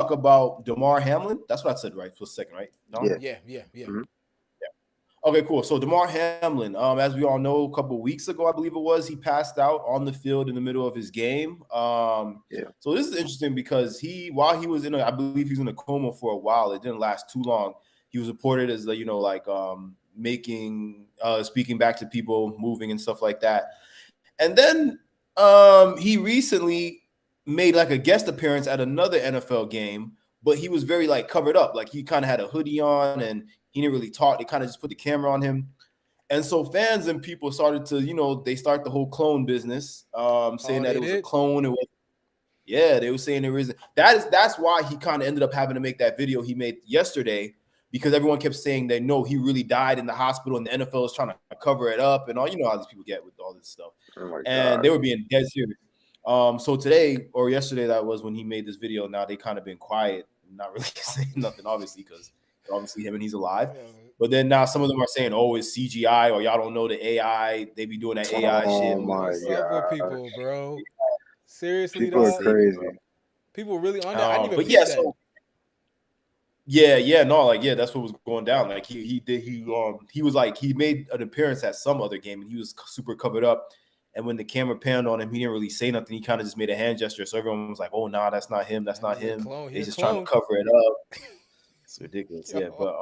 talk about Damar Hamlin. That's what I said, right? For a second, right? Don? Yeah. Yeah. Mm-hmm. Okay, cool. So Damar Hamlin, as we all know, a couple of weeks ago, I believe it was, he passed out on the field in the middle of his game. Yeah. So this is interesting because while he was I believe he was in a coma for a while. It didn't last too long. He was reported as speaking back to people, moving and stuff like that. And then he recently made like a guest appearance at another NFL game, but he was very like covered up. Like he kind of had a hoodie on and he didn't really talk. They kind of just put the camera on him. And so fans and people started to, they start the whole clone business, saying that it was a clone. They were saying there isn't. That's why he kind of ended up having to make that video he made yesterday, because everyone kept saying that no, he really died in the hospital and the NFL is trying to cover it up and all. You know how these people get with all this stuff. Oh and they were being dead serious. So today or yesterday, that was when he made this video. Now they kind of been quiet, not really saying nothing, obviously, because obviously him and he's alive. But then now some of them are saying, "Oh, it's CGI," or y'all don't know the AI. They be doing that AI shit. Oh my What's up with people, bro? Seriously, people are crazy. People really on that. I didn't even but yeah, that. so that's what was going down. Like he was like, he made an appearance at some other game and he was super covered up. And when the camera panned on him, he didn't really say nothing. He kind of just made a hand gesture. So everyone was like, "Oh, nah, that's not him. That's not him. He's just trying to cover it up." It's ridiculous. Yeah, but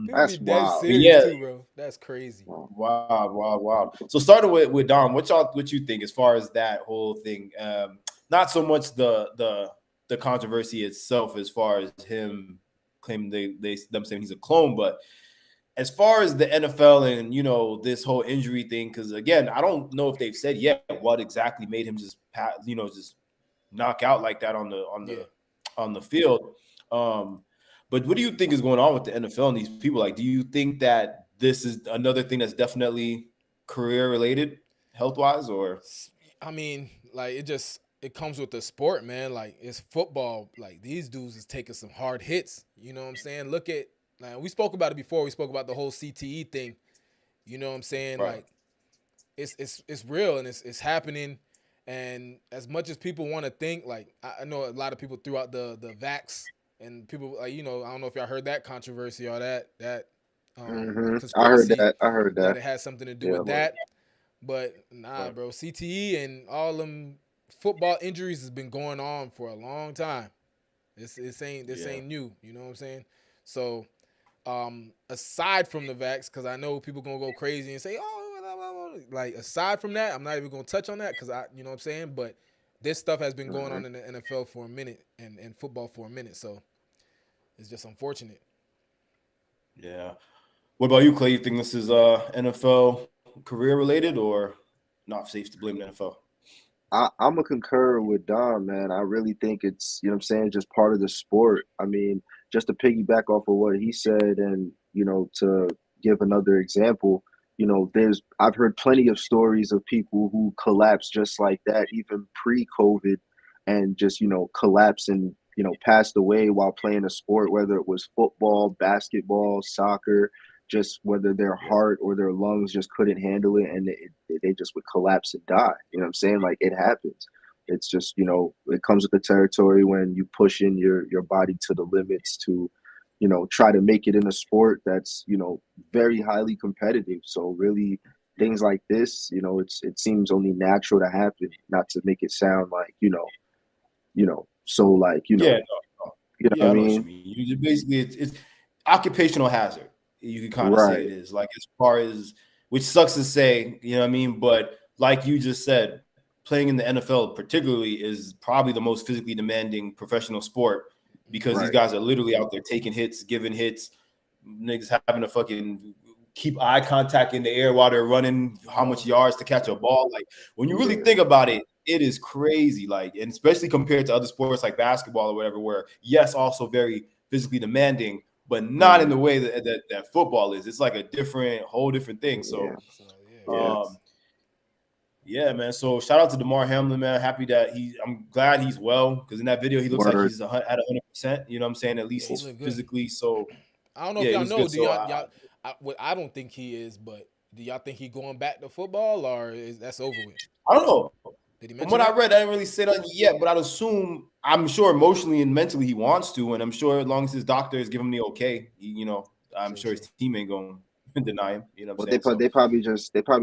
that's wild. Too, bro. That's crazy. Wow. So starting with Dom, what you think as far as that whole thing? Not so much the controversy itself, as far as him claiming them saying he's a clone, but as far as the NFL and this whole injury thing, because again, I don't know if they've said yet what exactly made him just knock out like that on the field. But what do you think is going on with the NFL and these people? Like, do you think that this is another thing that's definitely career related, health wise, or? I mean, like it comes with the sport, man. Like it's football. Like these dudes is taking some hard hits. You know what I'm saying? Look at. Like, we spoke about it before. We spoke about the whole CTE thing. You know what I'm saying? Right. Like, it's real and it's happening. And as much as people want to think, like, I know a lot of people threw out the vax and people like, I don't know if y'all heard that controversy or that conspiracy. I heard that. That it had something to do with that. But nah, bro, CTE and all them football injuries has been going on for a long time. This ain't new. You know what I'm saying? So. Aside from the vax, because I know people gonna go crazy and say, "Oh, like aside from that, I'm not even gonna touch on that because you know what I'm saying." But this stuff has been going on in the NFL for a minute and football for a minute, so it's just unfortunate. Yeah. What about you, Clay? You think this is NFL career related or not safe to blame the NFL? I'm gonna concur with Dom, man. I really think it's, just part of the sport. I mean, just to piggyback off of what he said and, to give another example, I've heard plenty of stories of people who collapsed just like that, even pre-COVID, and just, collapsed and, passed away while playing a sport, whether it was football, basketball, soccer, just whether their heart or their lungs just couldn't handle it and they just would collapse and die. You know what I'm saying? Like, it happens. It's just, it comes with the territory when you push in your body to the limits to, try to make it in a sport that's, very highly competitive. So really things like this, it seems only natural to happen, not to make it sound like, so like, Yeah, you know what I mean? Know what you mean. You basically it's occupational hazard. You can kind of say Right. it is, like, as far as, which sucks to say, you know what I mean? But like you just said, playing in the NFL particularly is probably the most physically demanding professional sport, because these guys are literally out there taking hits, giving hits, niggas having to fucking keep eye contact in the air while they're running, how much yards to catch a ball. Like, when you really think about it, it is crazy. Like, and especially compared to other sports like basketball or whatever, where yes, also very physically demanding, but not in the way that football is. It's like a whole different thing. So, yeah, man. So shout out to Damar Hamlin, man. Happy that I'm glad he's well, because in that video he looks like he's at 100%. You know what I'm saying? At least he's physically. So I don't know if y'all know. Do y'all? I don't think he is, but do y'all think he going back to football, or is that's over with? I don't know. Did he From what I read, I didn't really say that yet, but I I'm sure emotionally and mentally he wants to, and I'm sure as long as his doctors give him the okay, I'm sure his team ain't going to deny him. You know what I'm saying? They probably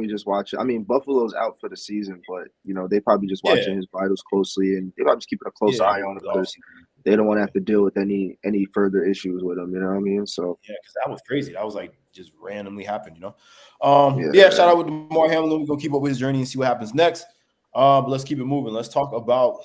just watch it. I mean, Buffalo's out for the season, but they probably just watching his vitals closely, and they probably just keeping a close eye on him because they don't want to have to deal with any further issues with him. You know what I mean? So because that was crazy. That was like just randomly happened. Shout out with Damar Hamlin. We're gonna keep up with his journey and see what happens next. But let's keep it moving. Let's talk about